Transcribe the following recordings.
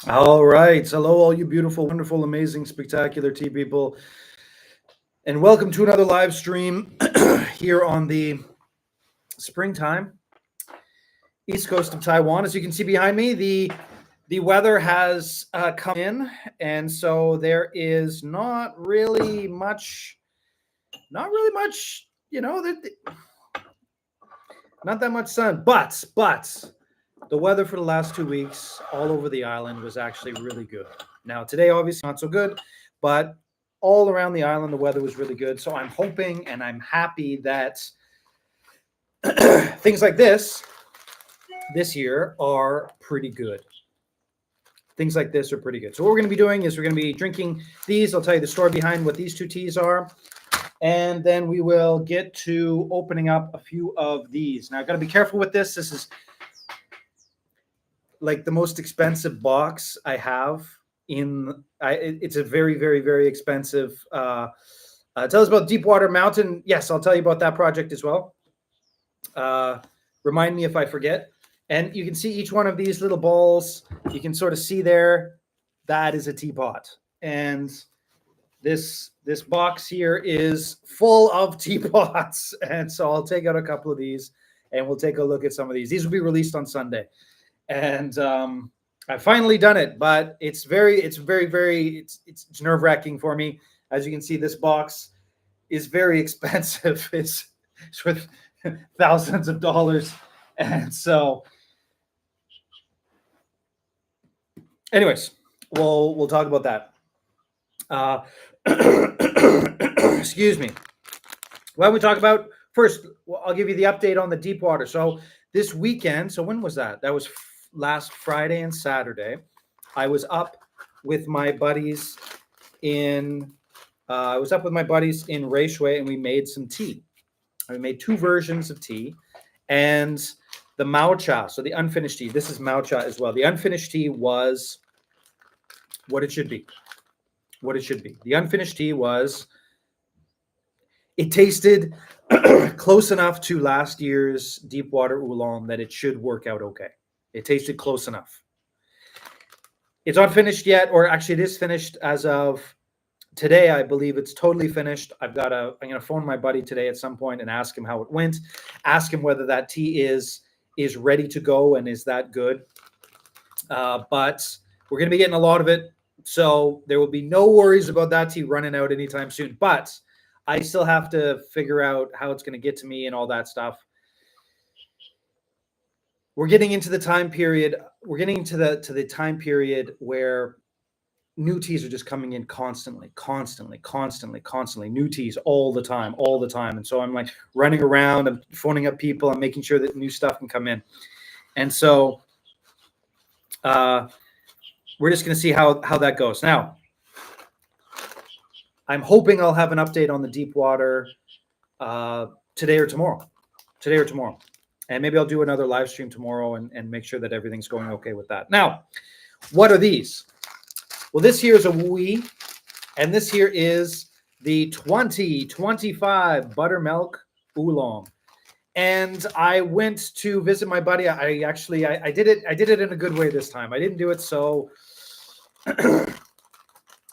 All right. Hello, all you beautiful, wonderful, amazing, spectacular tea people. And welcome to another live stream here on the springtime east coast of Taiwan. As you can see behind me, the weather has come in, and so there is not really much, not that much sun, but the weather for the last 2 weeks all over the island was actually really good. Now, today, obviously, not so good, but all around the island, the weather was really good. So I'm hoping and I'm happy that things like this year are pretty good. Things like this are pretty good. So what we're going to be doing is we're going to be drinking these. I'll tell you the story behind what these two teas are. And then we will get to opening up a few of these. Now, I've got to be careful with this. This is like the most expensive box I have it's a very, very, very expensive. Tell us about Deepwater Mountain. Yes, I'll tell you about that project as well. Remind me if I forget. And you can see each one of these little balls. You can sort of see there, that is a teapot. And this box here is full of teapots. And so I'll take out a couple of these and we'll take a look at some of these. These will be released on Sunday. And I've finally done it, but it's nerve-wracking for me. As you can see, this box is very expensive. It's worth thousands of dollars. And so anyways, we'll talk about that. Excuse me. Why don't we talk about first? I'll give you the update on the Deepwater. So this weekend, so when was that? That was last Friday and Saturday. I was up with my buddies in Rayshui, and we made some tea. We made two versions of tea, and the Mao-cha, so the unfinished tea. This is Mao-cha as well. The unfinished tea was what it should be. What it should be. The unfinished tea it tasted close enough to last year's Deepwater Oolong that it should work out okay. It tasted close enough. It's not finished yet, or actually it is finished as of today. I believe it's totally finished. I'm going to phone my buddy today at some point and ask him how it went. Ask him whether that tea is ready to go and is that good. But we're going to be getting a lot of it. So there will be no worries about that tea running out anytime soon. But I still have to figure out how it's going to get to me and all that stuff. We're getting into the time period. We're getting into the time period where new teas are just coming in constantly. New teas all the time. And so I'm like running around. I'm phoning up people. I'm making sure that new stuff can come in. And so we're just going to see how that goes. Now, I'm hoping I'll have an update on the Deepwater today or tomorrow. And maybe I'll do another live stream tomorrow and make sure that everything's going okay with that. Now, what are these? Well, this here is a Wui, and this here is the 2025 Buttermilk Oolong. And I went to visit my buddy. I did it in a good way this time. I didn't do it so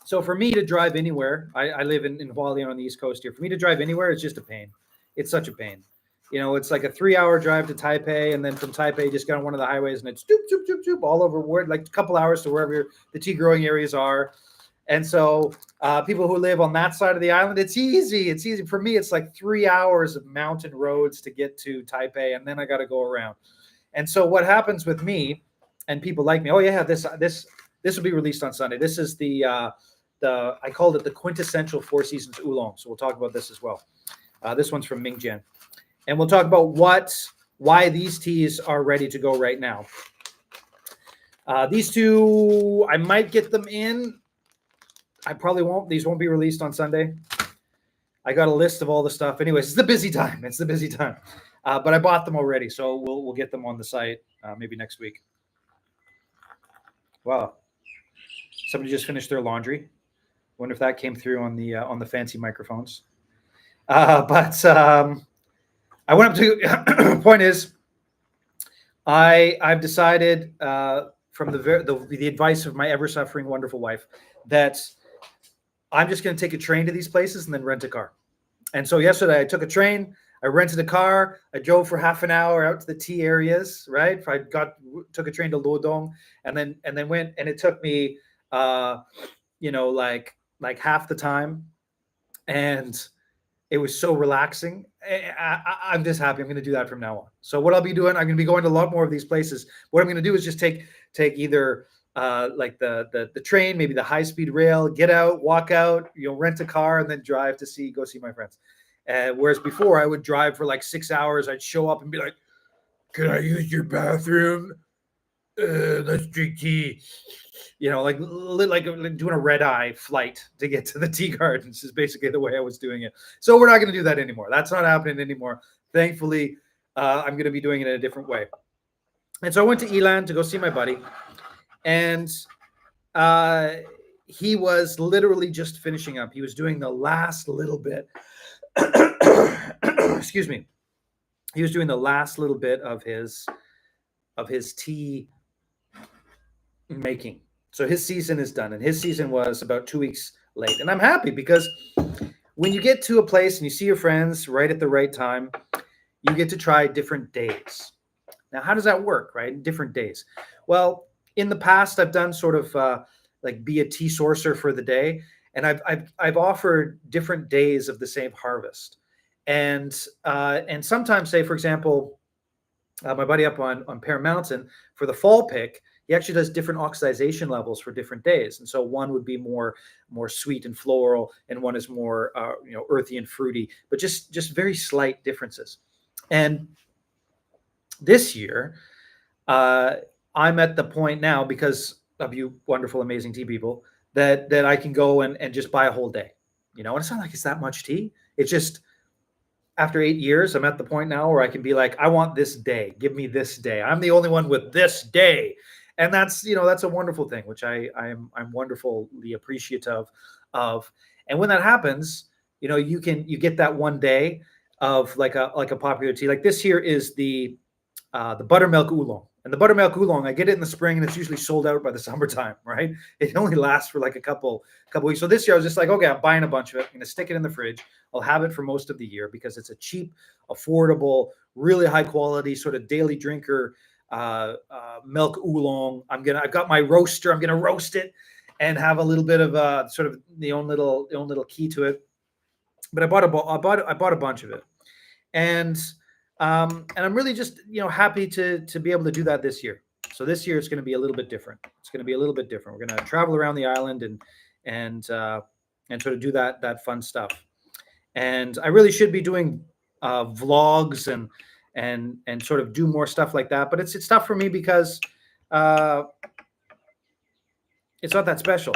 so for me to drive anywhere, I live in Hualien on the East Coast here. For me to drive anywhere, it's just a pain. It's such a pain. You know, it's like a 3-hour drive to Taipei, and then from Taipei, just get on one of the highways, and it's doop, all over, like a couple hours to wherever the tea growing areas are. And so people who live on that side of the island, it's easy. It's easy. For me, it's like 3 hours of mountain roads to get to Taipei, and then I got to go around. And so what happens with me and people like me, oh, yeah, this will be released on Sunday. This is I called it the quintessential Four Seasons Oolong. So we'll talk about this as well. This one's from Mingjian. And we'll talk about why these teas are ready to go right now. These two, I might get them in. I probably won't. These won't be released on Sunday. I got a list of all the stuff. Anyways, it's the busy time. But I bought them already, so we'll get them on the site maybe next week. Wow. Somebody just finished their laundry. Wonder if that came through on the fancy microphones. I went up to point is I've decided from the advice of my ever suffering wonderful wife that I'm just going to take a train to these places and then rent a car. And so yesterday I took a train, I rented a car, I drove for half an hour out to the tea areas, right? Took a train to Lodong and then went, and it took me like half the time, and it was so relaxing. I'm just happy. I'm going to do that from now on. So what I'll be doing, I'm going to be going to a lot more of these places. What I'm going to do is just take either like the train, maybe the high speed rail, get out, walk out, rent a car, and then drive to go see my friends. Whereas before I would drive for like 6 hours. I'd show up and be like, "Can I use your bathroom? Let's drink tea." Like doing a red eye flight to get to the tea gardens is basically the way I was doing it. So we're not going to do that anymore. That's not happening anymore. Thankfully, I'm going to be doing it in a different way. And so I went to Elan to go see my buddy, and he was literally just finishing up. He was doing the last little bit. Excuse me. He was doing the last little bit of his tea making. So his season is done, and his season was about 2 weeks late. And I'm happy because when you get to a place and you see your friends right at the right time, you get to try different days. Now, how does that work, right? Different days. Well, in the past, I've done sort of like be a tea sourcer for the day, and I've offered different days of the same harvest, and sometimes, say for example, my buddy up on Pear Mountain for the fall pick, he actually does different oxidization levels for different days, and so one would be more sweet and floral, and one is more earthy and fruity, but just very slight differences. And this year, I'm at the point now, because of you wonderful, amazing tea people, that I can go and just buy a whole day. And it's not like it's that much tea. It's just after 8 years, I'm at the point now where I can be like, I want this day. Give me this day. I'm the only one with this day. And that's a wonderful thing, which I'm wonderfully appreciative of. And when that happens, you get that one day of like a popular tea. Like this here is the buttermilk oolong. And the buttermilk oolong, I get it in the spring, and it's usually sold out by the summertime, right? It only lasts for like a couple weeks. So this year I was just like, okay, I'm buying a bunch of it. I'm going to stick it in the fridge. I'll have it for most of the year because it's a cheap, affordable, really high quality sort of daily drinker milk oolong. I've got my roaster. I'm going to roast it and have a little bit of sort of the own little key to it. But I bought a bunch of it, and I'm really just happy to be able to do that this year. So this year it's going to be a little bit different. We're going to travel around the island and sort of do that fun stuff. And I really should be doing vlogs and sort of do more stuff like that. But it's tough for me because it's not that special.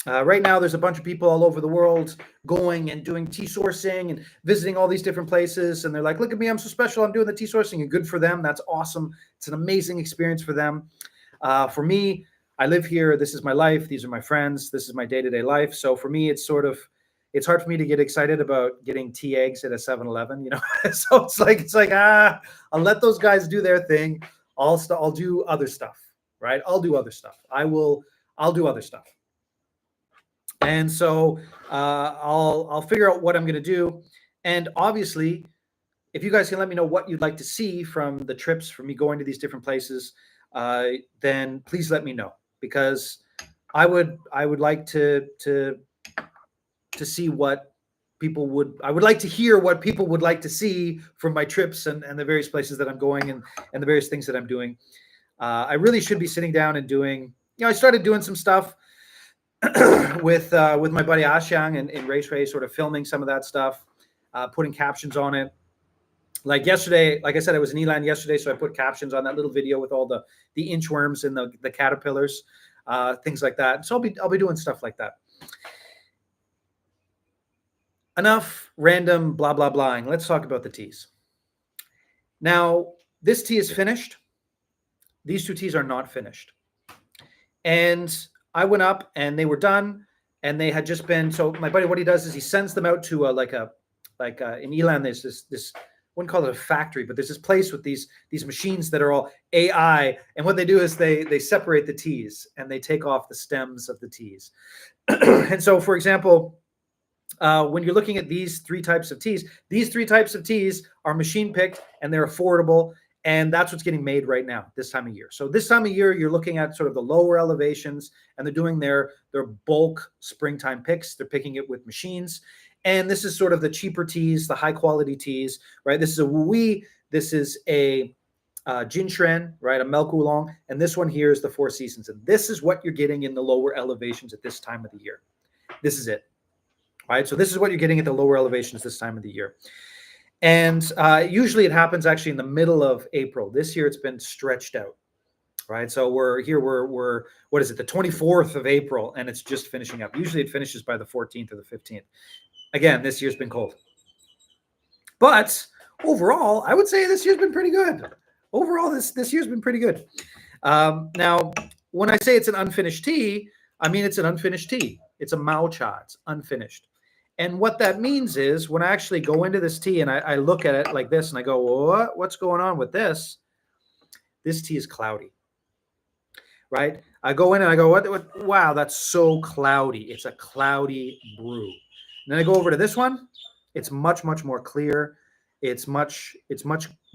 Right now, there's a bunch of people all over the world going and doing tea sourcing and visiting all these different places. And they're like, look at me, I'm so special. I'm doing the tea sourcing, and good for them. That's awesome. It's an amazing experience for them. For me, I live here. This is my life. These are my friends. This is my day-to-day life. So for me, it's hard for me to get excited about getting tea eggs at a 7-Eleven, So it's like, I'll let those guys do their thing. I'll do other stuff, right? I'll do other stuff. I'll do other stuff. And so I'll figure out what I'm going to do. And obviously, if you guys can let me know what you'd like to see from the trips, from me going to these different places, then please let me know, because I would like to see what people would. I would like to hear what people would like to see from my trips and the various places that I'm going and the various things that I'm doing. I really should be sitting down and doing. I started doing some stuff with my buddy Ashyang and Race, sort of filming some of that stuff, putting captions on it. Like yesterday, like I said, I was in Elan yesterday, so I put captions on that little video with all the inchworms and the caterpillars, things like that. So I'll be doing stuff like that. Enough random blah blah blahing. Let's talk about the teas. Now, this tea is finished. These two teas are not finished. And I went up and they were done, and they had just been. So my buddy, what he does is he sends them out to in Elan. There's this wouldn't call it a factory, but there's this place with these machines that are all AI, and what they do is they separate the teas and they take off the stems of the teas. And so, for example, when you're looking at these three types of teas are machine picked and they're affordable. And that's what's getting made right now, this time of year. So this time of year, you're looking at sort of the lower elevations, and they're doing their bulk springtime picks. They're picking it with machines. And this is sort of the cheaper teas, the high quality teas, right? This is a Wui. This is a Jin Shren, right? A milk oolong. And this one here is the Four Seasons. And this is what you're getting in the lower elevations at this time of the year. This is it, right? So this is what you're getting at the lower elevations this time of the year. And usually it happens actually in the middle of April. This year it's been stretched out, right? So we're what is it, the 24th of April, and it's just finishing up. Usually it finishes by the 14th or the 15th. Again, this year's been cold. But overall, I would say this year's been pretty good. Overall, this year's been pretty good. Now, when I say it's an unfinished tea, I mean it's an unfinished tea. It's a Mao Cha. It's unfinished. And what that means is when I actually go into this tea and I look at it like this and I go, what's going on with this? This tea is cloudy, right? I go in and I go, what? Wow, that's so cloudy. It's a cloudy brew. And then I go over to this one. It's much, much more clear. It's much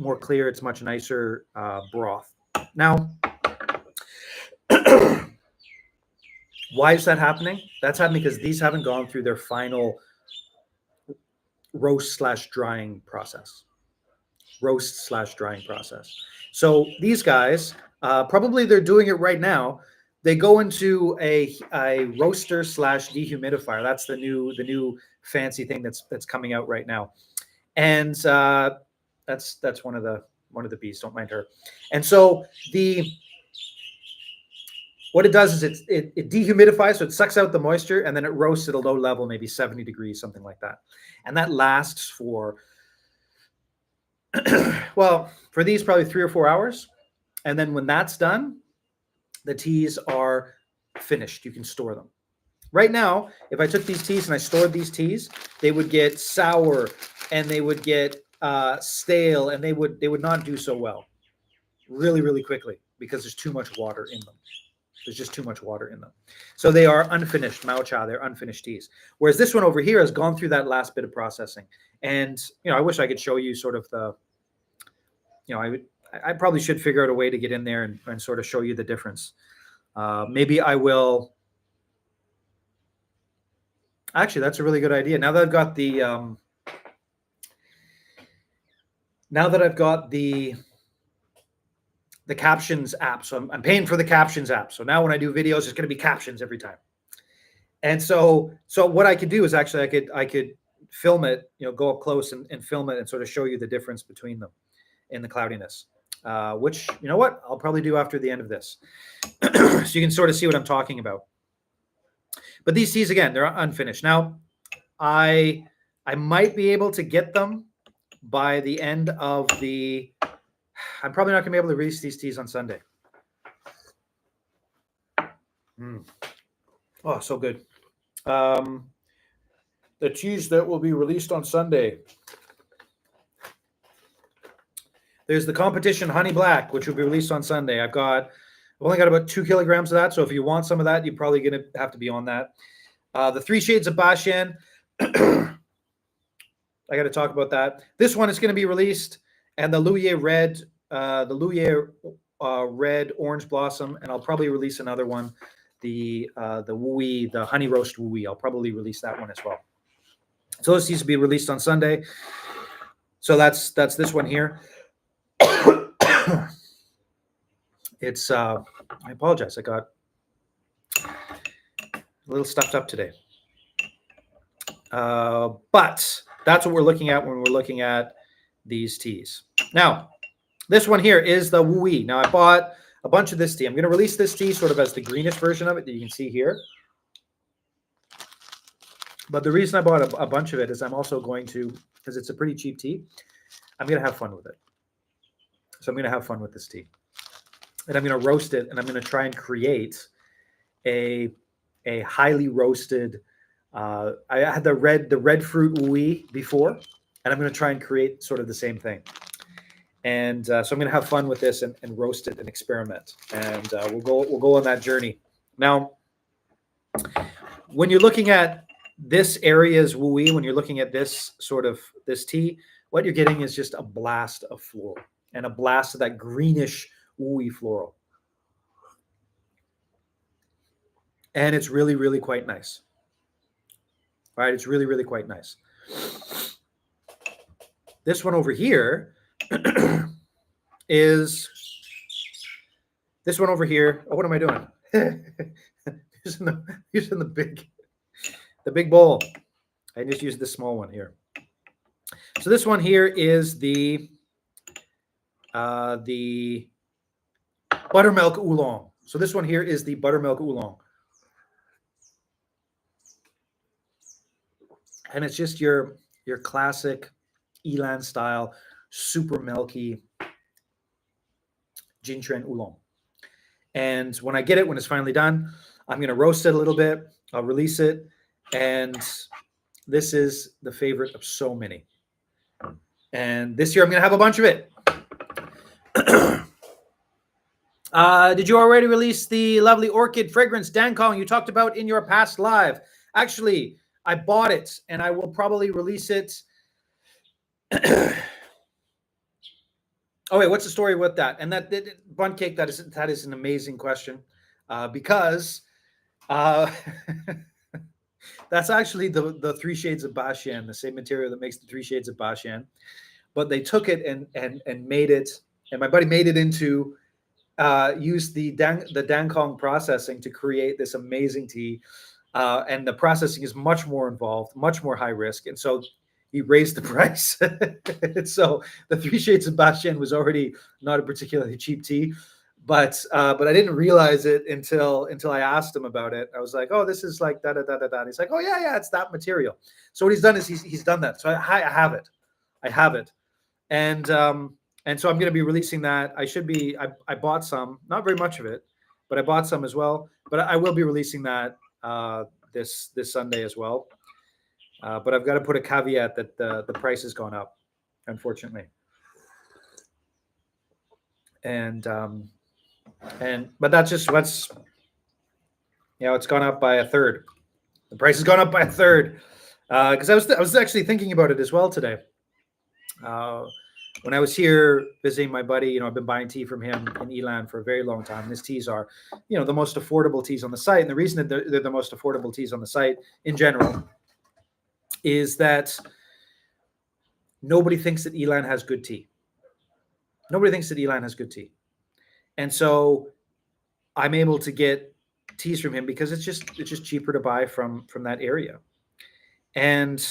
more clear. It's much nicer broth. Now, why is that happening? That's happening because these haven't gone through their final roast/drying process. So these guys, probably they're doing it right now. They go into a roaster/dehumidifier. That's the new fancy thing that's coming out right now. And that's one of the bees. Don't mind her. And so what it does is it dehumidifies, so it sucks out the moisture, and then it roasts at a low level, maybe 70 degrees, something like that. And that lasts for, well, for these probably 3 or 4 hours. And then when that's done, the teas are finished. You can store them. Right now, if I took these teas and I stored these teas, they would get sour and they would get stale, and they would not do so well really, really quickly because there's too much water in them. There's just too much water in them. So they are unfinished Mao Cha. They're unfinished teas. Whereas this one over here has gone through that last bit of processing. And, I wish I could show you sort of I probably should figure out a way to get in there and sort of show you the difference. Maybe I will. Actually, that's a really good idea. Now that I've got the captions app. So I'm paying for the captions app. So now when I do videos, it's going to be captions every time. And so what I could do is actually I could film it, go up close and film it and sort of show you the difference between them in the cloudiness, which, you know what, I'll probably do after the end of this. So you can sort of see what I'm talking about. But these teas, again, they're unfinished. Now, I might be able to get them by the end of the... I'm probably not going to be able to release these teas on Sunday. Oh, so good. The teas that will be released on Sunday. There's the competition Honey Black, which will be released on Sunday. I've only got about 2 kilograms of that. So if you want some of that, you're probably going to have to be on that. The 3 Shades of Bashan. I got to talk about that. This one is going to be released, and the Louye Red, Red Orange Blossom, and I'll probably release another one, the Wui, the Honey Roast Wui. I'll probably release that one as well. So this needs to be released on Sunday. So that's this one here. It's I apologize. I got a little stuffed up today. But that's what we're looking at when we're looking at these teas. Now, this one here is the Wui. Now, I bought a bunch of this tea. I'm going to release this tea sort of as the greenish version of it that you can see here. But the reason I bought a bunch of it is I'm also going to, because it's a pretty cheap tea, I'm going to have fun with it. So I'm going to have fun with this tea. And I'm going to roast it, and I'm going to try and create a highly roasted. I had the red fruit Wui before, And I'm going to try and create sort of the same thing. And so I'm going to have fun with this and roast it and experiment. And we'll go on that journey. Now, when you're looking at this area's wooey, when you're looking at this sort of this tea, what you're getting is just a blast of floral and a blast of that greenish wooey floral. And it's really, really quite nice. Right? It's really, really quite nice. This one over here is this one over here. Oh, what am I doing? using the big bowl. I just used this small one here. So this one here is the buttermilk oolong. So this one here is the buttermilk oolong. And it's just your classic Elan style, super milky Jintren oolong. And when I get it, when it's finally done, I'm going to roast it a little bit. I'll release it. And this is the favorite of so many. And this year I'm going to have a bunch of it. Did you already release the lovely orchid fragrance Dankong you talked about in your past live? Actually, I bought it and I will probably release it. Oh, wait, what's the story with that? And that bun cake, that is an amazing question because that's actually the 3 Shades of Bashan, the same material that makes the 3 Shades of Bashan. But they took it and made it, and my buddy made it into, used the Dankong processing to create this amazing tea. And the processing is much more involved, much more high risk. And so he raised the price. So the 3 Shades of Bashan was already not a particularly cheap tea, but I didn't realize it until I asked him about it. I was like, oh, this is like da da da da da. He's like, oh yeah, it's that material. So what he's done is he's done that. So I have it. And so I'm going to be releasing that. I bought some, not very much of it, but I bought some as well. But I will be releasing that this Sunday as well. But I've got to put a caveat that the price has gone up, unfortunately. But that's just what's, it's gone up by a third. The price has gone up by a third. Because I was actually thinking about it as well today. When I was here visiting my buddy, I've been buying tea from him in Elan for a very long time. And his teas are, the most affordable teas on the site. And the reason that they're the most affordable teas on the site in general is that nobody thinks that Elan has good tea. Nobody thinks that Elan has good tea. And so I'm able to get teas from him because it's just cheaper to buy from that area. And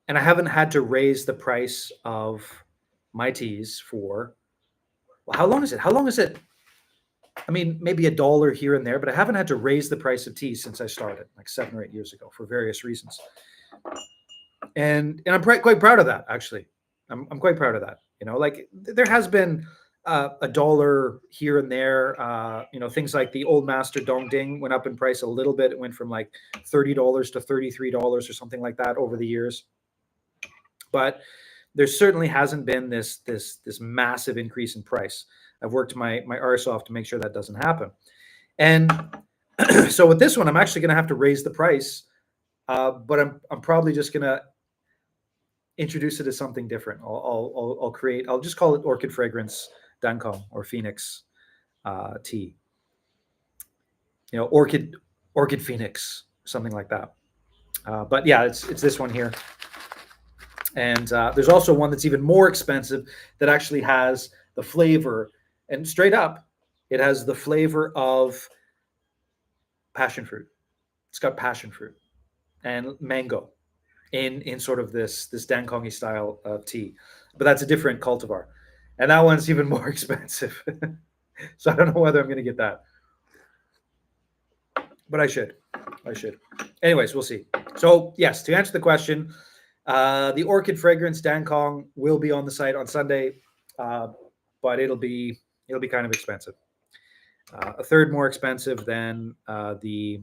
I haven't had to raise the price of my teas for, well, how long is it? I mean, maybe $1 here and there, but I haven't had to raise the price of tea since I started, like 7 or 8 years ago, for various reasons. And I'm quite proud of that, actually. I'm quite proud of that. Like there has been $1 here and there. Things like the Old Master Dong Ding went up in price a little bit. It went from like $30 to $33 or something like that over the years. But there certainly hasn't been this massive increase in price. I've worked my arse off to make sure that doesn't happen. And so with this one, I'm actually going to have to raise the price, but I'm probably just going to introduce it as something different. I'll just call it Orchid Fragrance Dankong or Phoenix tea. Orchid Phoenix, something like that. But yeah, it's this one here. And there's also one that's even more expensive that actually has the flavor, and straight up, it has the flavor of passion fruit. It's got passion fruit and mango in sort of this Dankongi style of tea. But that's a different cultivar. And that one's even more expensive. So I don't know whether I'm going to get that. But I should. Anyways, we'll see. So yes, to answer the question, the Orchid Fragrance Dankong will be on the site on Sunday, but it'll be kind of expensive. A third more expensive than the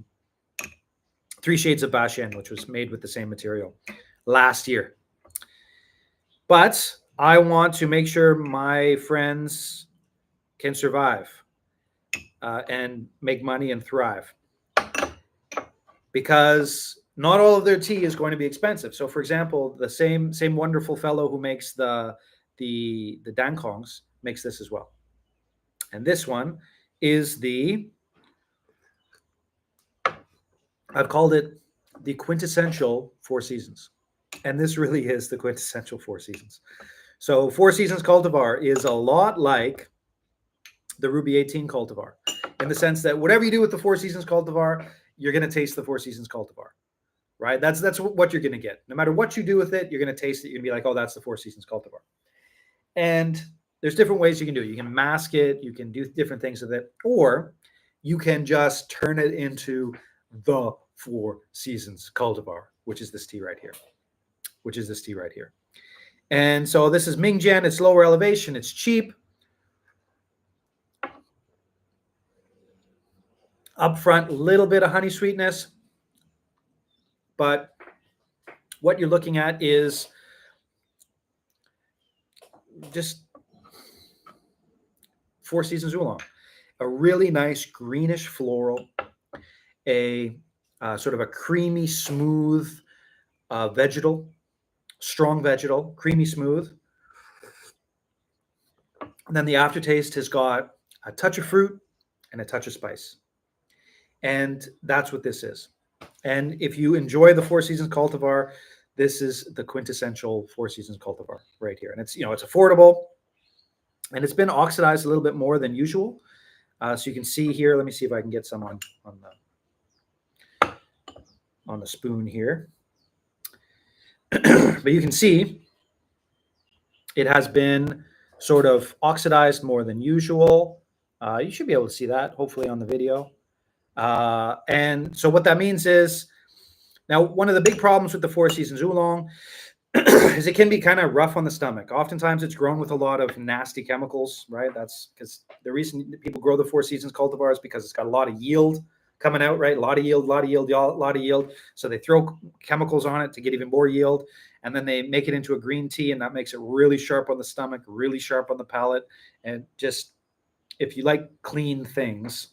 3 Shades of Bashan, which was made with the same material. A last year. But I want to make sure my friends can survive and make money and thrive, because not all of their tea is going to be expensive. So, for example, the same wonderful fellow who makes the dankongs makes this as well. And this one is I've called it the quintessential Four Seasons. And this really is the quintessential Four Seasons. So Four Seasons cultivar is a lot like the Ruby 18 cultivar, in the sense that whatever you do with the Four Seasons cultivar, you're going to taste the Four Seasons cultivar, right? That's what you're going to get. No matter what you do with it, you're going to taste it. You're going to be like, oh, that's the Four Seasons cultivar. And there's different ways you can do it. You can mask it. You can do different things with it. Or you can just turn it into the Four Seasons cultivar, which is this tea right here. And so this is Mingjian. It's lower elevation. It's cheap. Up front, a little bit of honey sweetness. But what you're looking at is just Four Seasons Oolong. A really nice greenish floral, a sort of a creamy, smooth vegetal, strong vegetal, creamy, smooth. And then the aftertaste has got a touch of fruit and a touch of spice. And that's what this is. And if you enjoy the Four Seasons cultivar, this is the quintessential Four Seasons cultivar right here. And it's, it's affordable, and it's been oxidized a little bit more than usual. So you can see here, let me see if I can get some on the spoon here. But you can see it has been sort of oxidized more than usual. You should be able to see that, hopefully, on the video. And so what that means is, now one of the big problems with the Four Seasons Oolong is it can be kind of rough on the stomach. Oftentimes it's grown with a lot of nasty chemicals, right? That's because the reason people grow the Four Seasons cultivar is because it's got a lot of yield coming out, right? A lot of yield. So they throw chemicals on it to get even more yield. And then they make it into a green tea, and that makes it really sharp on the stomach, really sharp on the palate. And just, if you like clean things,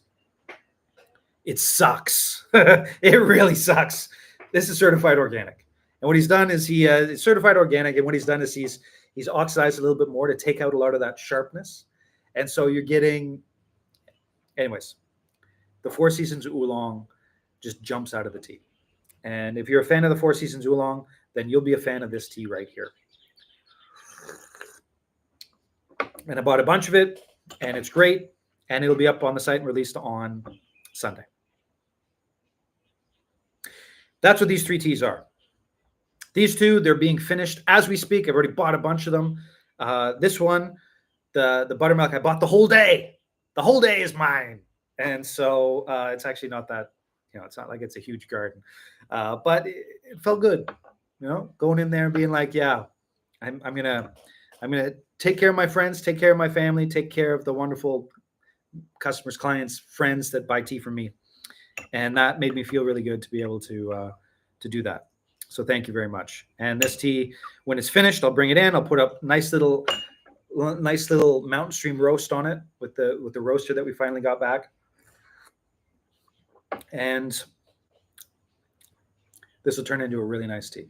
it sucks. It really sucks. This is certified organic. And what he's done is it's certified organic. And what he's done is he's oxidized a little bit more to take out a lot of that sharpness. And so you're getting, anyways, the Four Seasons Oolong just jumps out of the tea. And if you're a fan of the Four Seasons Oolong, then you'll be a fan of this tea right here. And I bought a bunch of it, and it's great. And it'll be up on the site and released on Sunday. That's what these three teas are. These two, they're being finished as we speak. I've already bought a bunch of them. This one, the buttermilk, I bought the whole day. The whole day is mine. And so it's actually not that, it's not like it's a huge garden. But it felt good, going in there and being like, yeah, I'm gonna take care of my friends, take care of my family, take care of the wonderful customers, clients, friends that buy tea from me. And that made me feel really good to be able to do that. So thank you very much. And this tea, when it's finished, I'll bring it in. I'll put up nice little Mountain Stream roast on it with the roaster that we finally got back. And this will turn into a really nice tea.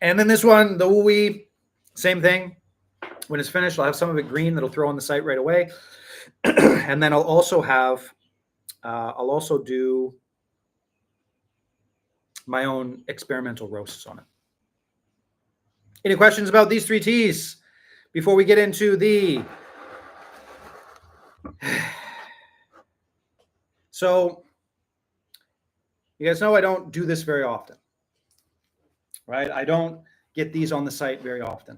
And then this one, the Woo-Wee, same thing. When it's finished, I'll have some of it green that'll throw on the site right away. And then I'll also do my own experimental roasts on it. Any questions about these three teas before we get into the... So you guys know I don't do this very often, right? I don't get these on the site very often.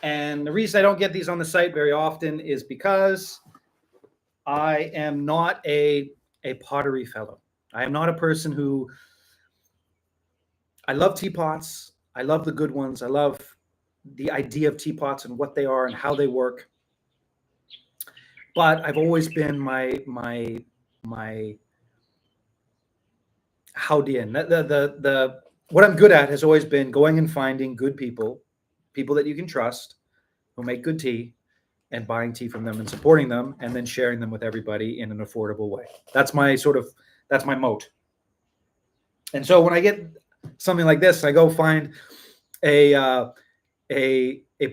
And the reason I don't get these on the site very often is because I am not a pottery fellow. I am not a person who... I love teapots. I love the good ones. I love the idea of teapots and what they are and how they work. But I've always been my Howdian. The what I'm good at has always been going and finding good people that you can trust, who make good tea, and buying tea from them and supporting them, and then sharing them with everybody in an affordable way. That's my moat. And so when I get something like this, I go find a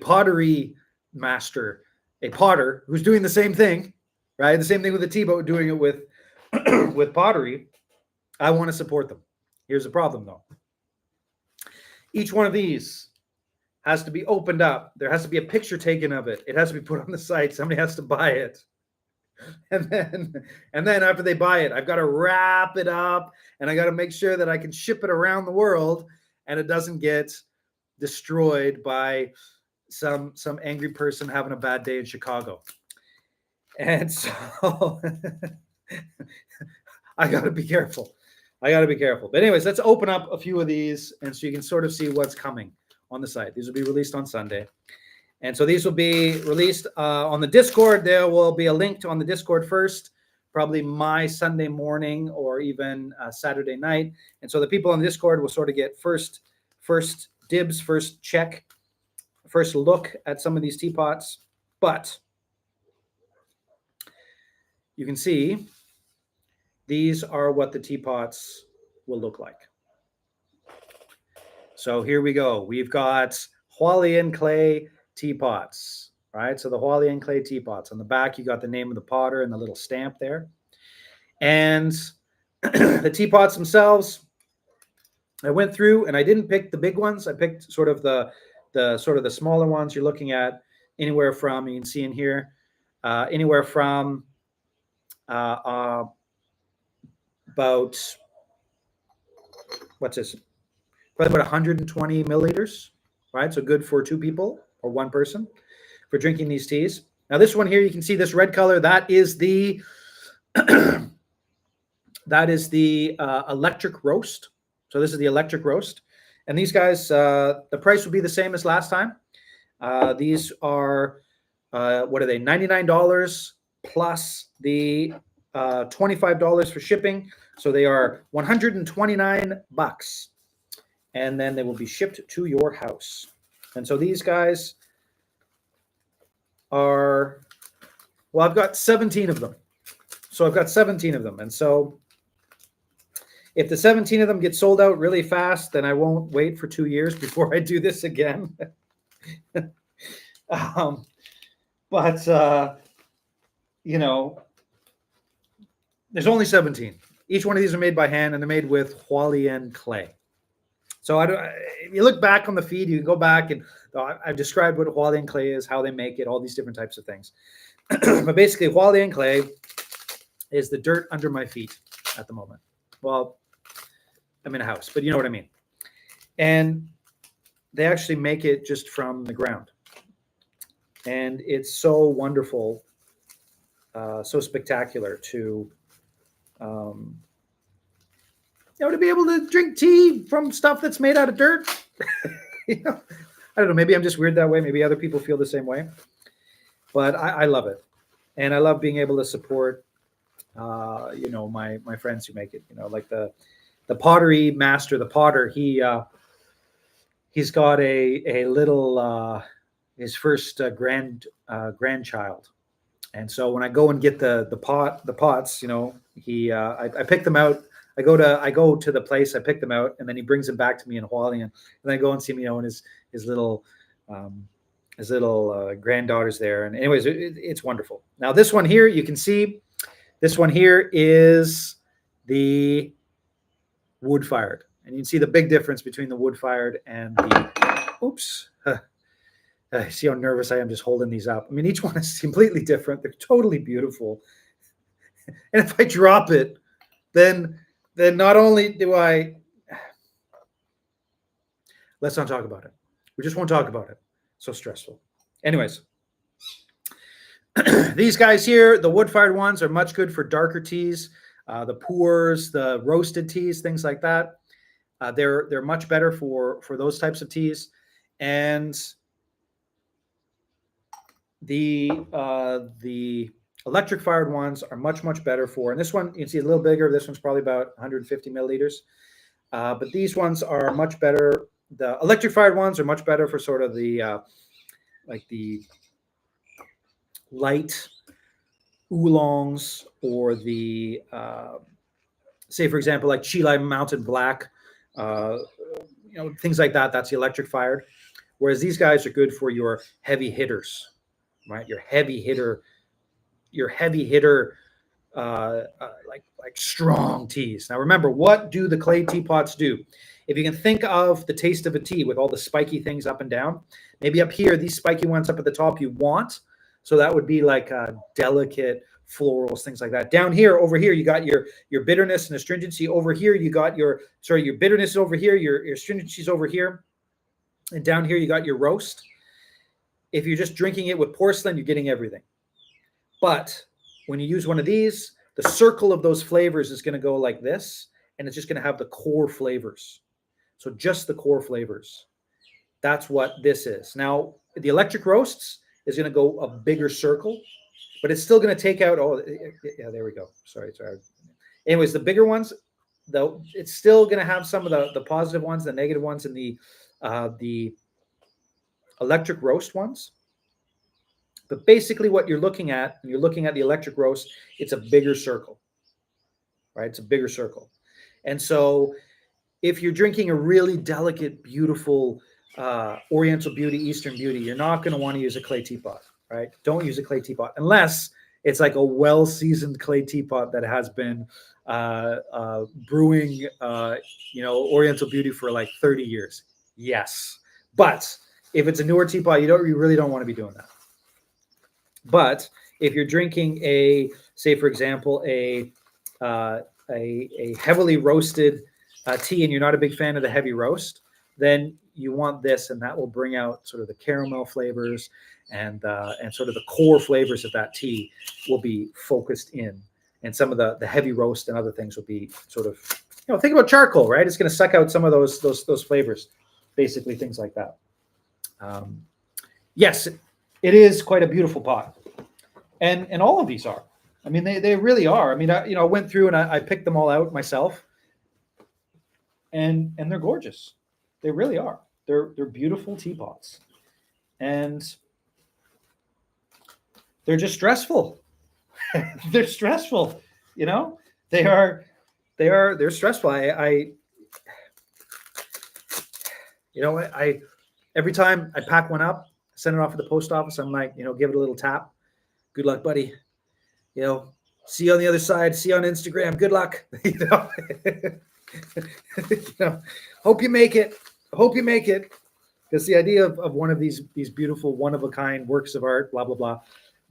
pottery master, a potter who's doing the same thing, right? The same thing with the teapot, doing it with with pottery. I want to support them. Here's the problem, though. Each one of these has to be opened up. There has to be a picture taken of it. It has to be put on the site. Somebody has to buy it. And then after they buy it, I've got to wrap it up, and I got to make sure that I can ship it around the world and it doesn't get destroyed by some angry person having a bad day in Chicago. And so I got to be careful. But anyways, let's open up a few of these, and so you can sort of see what's coming on the site. These will be released on Sunday. And so these will be released on the Discord. There will be a link on the Discord first, probably my Sunday morning or even Saturday night. And so the people on the Discord will sort of get first dibs, first check, first look at some of these teapots. But you can see these are what the teapots will look like. So here we go. We've got Hualien clay teapots, right? So the Hualien clay teapots. On the back, you got the name of the potter and the little stamp there. And the teapots themselves, I went through and I didn't pick the big ones. I picked sort of the smaller ones. You're looking at anywhere from, you can see in here, anywhere from about, what's this? Probably about 120 milliliters, right? So good for two people or one person for drinking these teas. Now this one here, you can see this red color. That is the electric roast. So this is the electric roast. And these guys, the price will be the same as last time. These are, what are they? $99 plus the $25 for shipping. So they are $129. And then they will be shipped to your house. And so these guys are, well, I've got 17 of them. So I've got 17 of them. And so if the 17 of them get sold out really fast, then I won't wait for 2 years before I do this again. You know, there's only 17. Each one of these are made by hand, and they're made with Hualien clay. So if you look back on the feed, you can go back and I've described what Hualien clay is, how they make it, all these different types of things. But basically, Hualien clay is the dirt under my feet at the moment. Well, I'm in a house, but you know what I mean. And they actually make it just from the ground. And it's so wonderful, so spectacular to to be able to drink tea from stuff that's made out of dirt. I don't know. Maybe I'm just weird that way. Maybe other people feel the same way. But I love it. And I love being able to support, my friends who make it. Like the pottery master, the potter. He's got a little his first grandchild. And so when I go and get the pots, I pick them out. I go to the place, I pick them out, and then he brings them back to me in Hualien. And then I go and see him, and his little granddaughter's there. And anyways, it's wonderful. Now this one here, you can see, this one here is the wood-fired. And you can see the big difference between the wood-fired and the, oops. See how nervous I am just holding these up. I mean, each one is completely different. They're totally beautiful. And if I drop it, then not only do I, let's not talk about it. We just won't talk about it. So stressful. Anyways, these guys here, the wood-fired ones, are much good for darker teas, the pours, the roasted teas, things like that. They're much better for those types of teas. And the Electric fired ones are much, much better for, and this one, you can see a little bigger. This one's probably about 150 milliliters. But these ones are much better. The electric fired ones are much better for sort of the like the light oolongs or the say, for example, like Chile Mountain Black, uh, things like that. That's the electric fired. Whereas these guys are good for your heavy hitters, right? Your heavy hitter, like strong teas. Now, remember, what do the clay teapots do? If you can think of the taste of a tea with all the spiky things up and down, maybe up here, these spiky ones up at the top you want. So that would be like delicate florals, things like that. Down here, over here, you got your bitterness and astringency. Over here, you got your bitterness over here, your astringency is over here, and down here you got your roast. If you're just drinking it with porcelain, you're getting everything. But when you use one of these, the circle of those flavors is going to go like this, and it's just going to have the core flavors. So just the core flavors. That's what this is. Now, the electric roasts is going to go a bigger circle, but it's still going to take out, oh, yeah, there we go. Sorry. Anyways, the bigger ones, though, it's still going to have some of the positive ones, the negative ones, and the electric roast ones. But basically what you're looking at, when you're looking at the electric roast, it's a bigger circle, right? It's a bigger circle. And so if you're drinking a really delicate, beautiful Oriental beauty, Eastern beauty, you're not going to want to use a clay teapot, right? Don't use a clay teapot unless it's like a well-seasoned clay teapot that has been brewing, Oriental beauty for like 30 years. Yes. But if it's a newer teapot, you really don't want to be doing that. But if you're drinking say, for example, a heavily roasted tea, and you're not a big fan of the heavy roast, then you want this, and that will bring out sort of the caramel flavors and sort of the core flavors of that tea will be focused in, and some of the heavy roast and other things will be sort of, think about charcoal, right? It's going to suck out some of those flavors, basically things like that. Yes, it is quite a beautiful pot, and all of these are. I mean, they really are. I mean, I went through and I picked them all out myself, and they're gorgeous. They really are. They're beautiful teapots, and they're just stressful. They're stressful. They're stressful. I every time I pack one up, send it off at the post office, I'm like, give it a little tap. Good luck, buddy. See you on the other side. See you on Instagram. Good luck. Hope you make it. Hope you make it. Because the idea of one of these beautiful, one of a kind works of art, blah, blah, blah,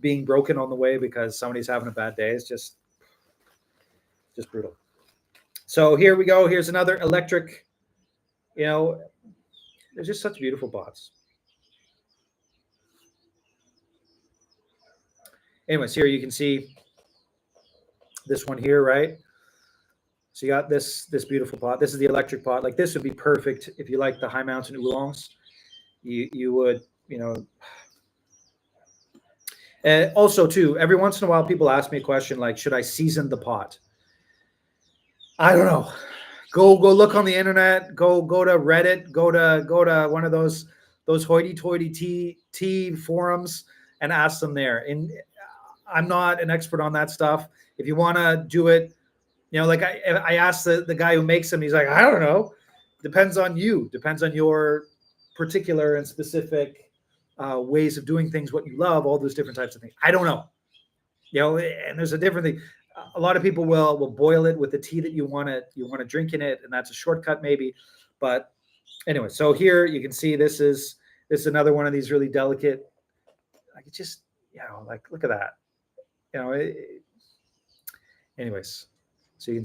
being broken on the way because somebody's having a bad day is just brutal. So here we go. Here's another electric, they're just such beautiful pots. Anyways, here you can see this one here, right? So you got this beautiful pot. This is the electric pot. Like this would be perfect if you like the high mountain oolongs. You would, And also too, every once in a while, people ask me a question like, should I season the pot? I don't know. Go look on the internet. Go to Reddit. Go to one of those hoity-toity tea forums and ask them there. And I'm not an expert on that stuff. If you want to do it, like I asked the guy who makes them, he's like, I don't know. Depends on you. Depends on your particular and specific ways of doing things, what you love, all those different types of things. I don't know. And there's a different thing. A lot of people will boil it with the tea that you want to drink in it, and that's a shortcut maybe. But anyway, so here you can see this is another one of these really delicate. Like it just, like look at that. Anyways,